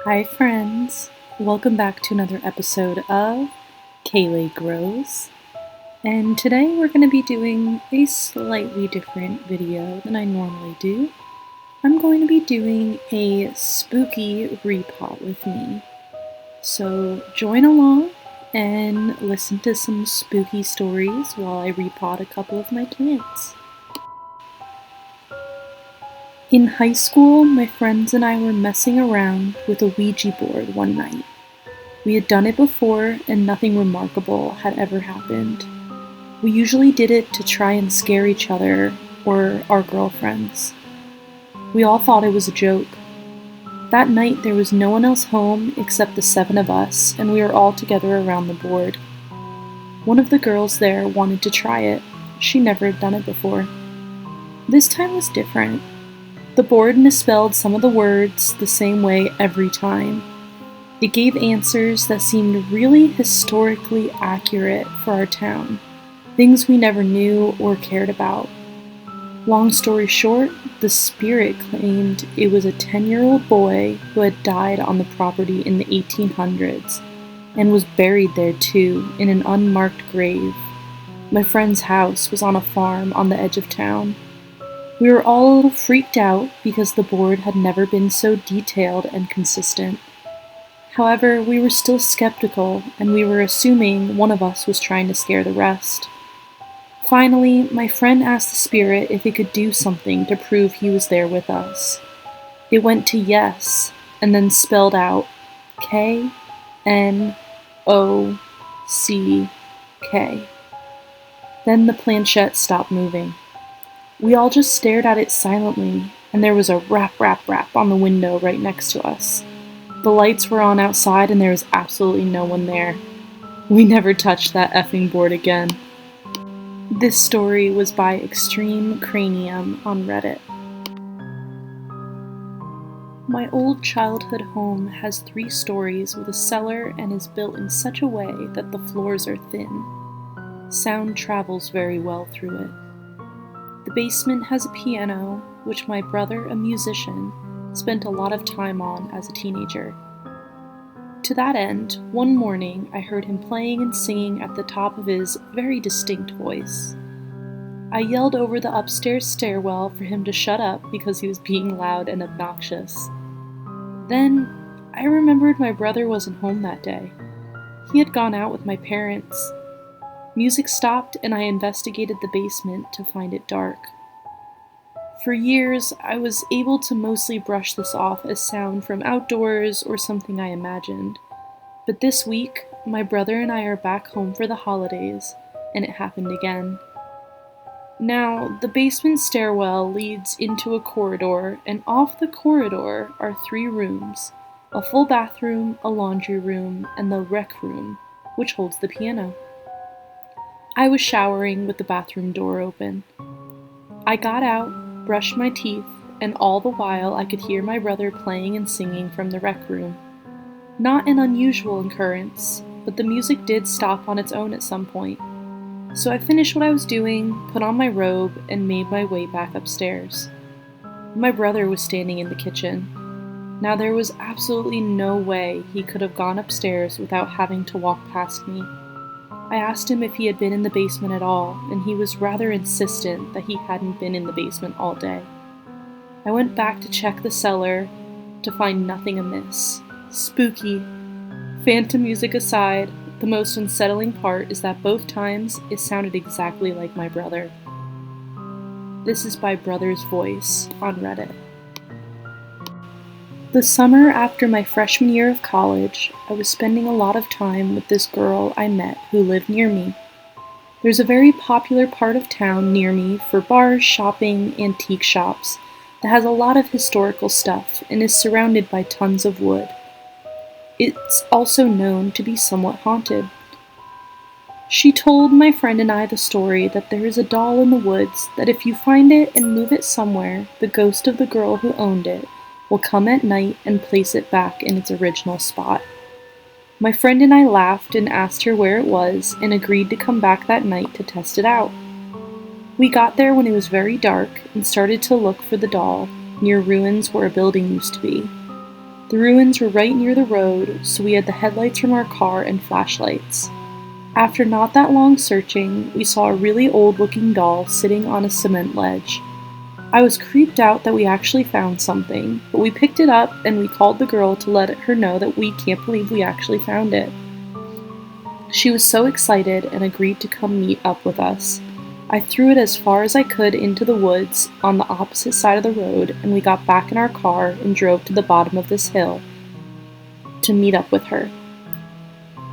Hi friends, welcome back to another episode of Kaylee Grows. And today we're going to be doing a slightly different video than I normally do. I'm going to be doing a spooky repot with me. So join along and listen to some spooky stories while I repot a couple of my plants. In high school, my friends and I were messing around with a Ouija board one night. We had done it before and nothing remarkable had ever happened. We usually did it to try and scare each other or our girlfriends. We all thought it was a joke. That night there was no one else home except the 7 of us, and we were all together around the board. One of the girls there wanted to try it. She never had done it before. This time was different. The board misspelled some of the words the same way every time. It gave answers that seemed really historically accurate for our town, things we never knew or cared about. Long story short, the spirit claimed it was a 10-year-old boy who had died on the property in the 1800s and was buried there too, in an unmarked grave. My friend's house was on a farm on the edge of town. We were all a little freaked out because the board had never been so detailed and consistent. However, we were still skeptical, and we were assuming one of us was trying to scare the rest. Finally, my friend asked the spirit if it could do something to prove he was there with us. It went to yes, and then spelled out K-N-O-C-K. Then the planchette stopped moving. We all just stared at it silently, and there was a rap, rap, rap on the window right next to us. The lights were on outside and there was absolutely no one there. We never touched that effing board again. This story was by Extreme Cranium on Reddit. My old childhood home has 3 stories with a cellar and is built in such a way that the floors are thin. Sound travels very well through it. The basement has a piano, which my brother, a musician, spent a lot of time on as a teenager. To that end, one morning I heard him playing and singing at the top of his very distinct voice. I yelled over the upstairs stairwell for him to shut up because he was being loud and obnoxious. Then, I remembered my brother wasn't home that day. He had gone out with my parents. Music stopped and I investigated the basement to find it dark. For years, I was able to mostly brush this off as sound from outdoors or something I imagined. But this week, my brother and I are back home for the holidays, and it happened again. Now, the basement stairwell leads into a corridor, and off the corridor are 3 rooms: a full bathroom, a laundry room, and the rec room, which holds the piano. I was showering with the bathroom door open. I got out, brushed my teeth, and all the while I could hear my brother playing and singing from the rec room. Not an unusual occurrence, but the music did stop on its own at some point. So I finished what I was doing, put on my robe, and made my way back upstairs. My brother was standing in the kitchen. Now there was absolutely no way he could have gone upstairs without having to walk past me. I asked him if he had been in the basement at all, and he was rather insistent that he hadn't been in the basement all day. I went back to check the cellar to find nothing amiss. Spooky. Phantom music aside, the most unsettling part is that both times it sounded exactly like my brother. This is by Brother's Voice on Reddit. The summer after my freshman year of college, I was spending a lot of time with this girl I met who lived near me. There's a very popular part of town near me for bars, shopping, antique shops that has a lot of historical stuff and is surrounded by tons of wood. It's also known to be somewhat haunted. She told my friend and I the story that there is a doll in the woods that if you find it and move it somewhere, the ghost of the girl who owned it will come at night and place it back in its original spot. My friend and I laughed and asked her where it was and agreed to come back that night to test it out. We got there when it was very dark and started to look for the doll near ruins where a building used to be. The ruins were right near the road, so we had the headlights from our car and flashlights. After not that long searching, we saw a really old-looking doll sitting on a cement ledge. I was creeped out that we actually found something, but we picked it up and we called the girl to let her know that we can't believe we actually found it. She was so excited and agreed to come meet up with us. I threw it as far as I could into the woods on the opposite side of the road, and we got back in our car and drove to the bottom of this hill to meet up with her.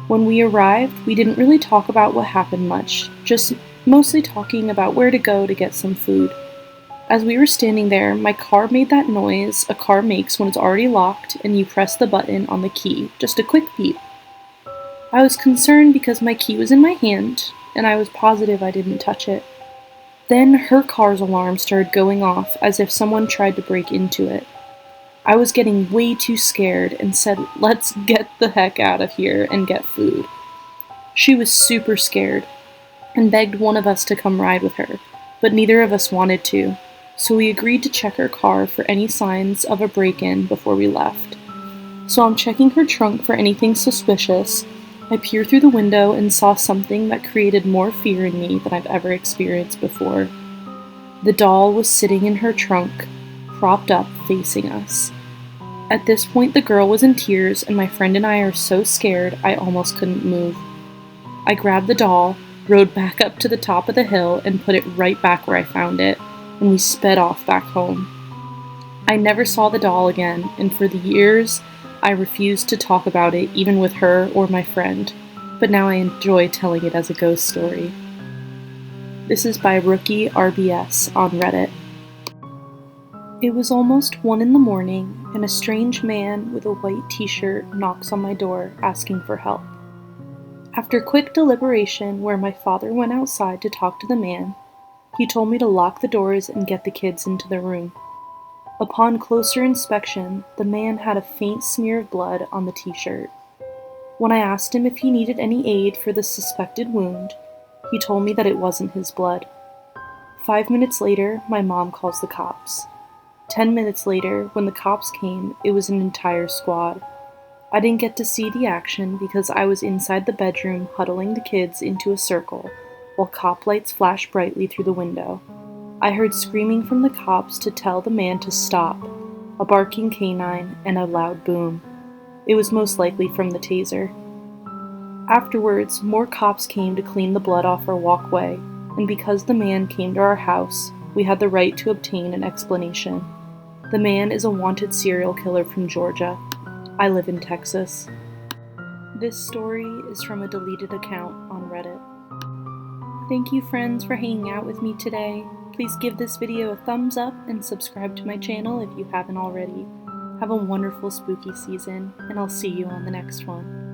When we arrived, we didn't really talk about what happened much, just mostly talking about where to go to get some food. As we were standing there, my car made that noise a car makes when it's already locked and you press the button on the key, just a quick beep. I was concerned because my key was in my hand, and I was positive I didn't touch it. Then her car's alarm started going off as if someone tried to break into it. I was getting way too scared and said, "Let's get the heck out of here and get food." She was super scared and begged one of us to come ride with her, but neither of us wanted to, so we agreed to check her car for any signs of a break-in before we left. So I'm checking her trunk for anything suspicious. I peered through the window and saw something that created more fear in me than I've ever experienced before. The doll was sitting in her trunk, propped up, facing us. At this point, the girl was in tears, and my friend and I are so scared I almost couldn't move. I grabbed the doll, rode back up to the top of the hill, and put it right back where I found it, and we sped off back home. I never saw the doll again, and for the years, I refused to talk about it even with her or my friend, but now I enjoy telling it as a ghost story. This is by Rookie RBS on Reddit. It was almost 1 in the morning, and a strange man with a white t-shirt knocks on my door asking for help. After quick deliberation, where my father went outside to talk to the man, he told me to lock the doors and get the kids into the room. Upon closer inspection, the man had a faint smear of blood on the t-shirt. When I asked him if he needed any aid for the suspected wound, he told me that it wasn't his blood. 5 minutes later, my mom calls the cops. 10 minutes later, when the cops came, it was an entire squad. I didn't get to see the action because I was inside the bedroom huddling the kids into a circle while cop lights flashed brightly through the window. I heard screaming from the cops to tell the man to stop, a barking canine, and a loud boom. It was most likely from the taser. Afterwards, more cops came to clean the blood off our walkway, and because the man came to our house, we had the right to obtain an explanation. The man is a wanted serial killer from Georgia. I live in Texas. This story is from a deleted account on Reddit. Thank you, friends, for hanging out with me today. Please give this video a thumbs up and subscribe to my channel if you haven't already. Have a wonderful spooky season, and I'll see you on the next one.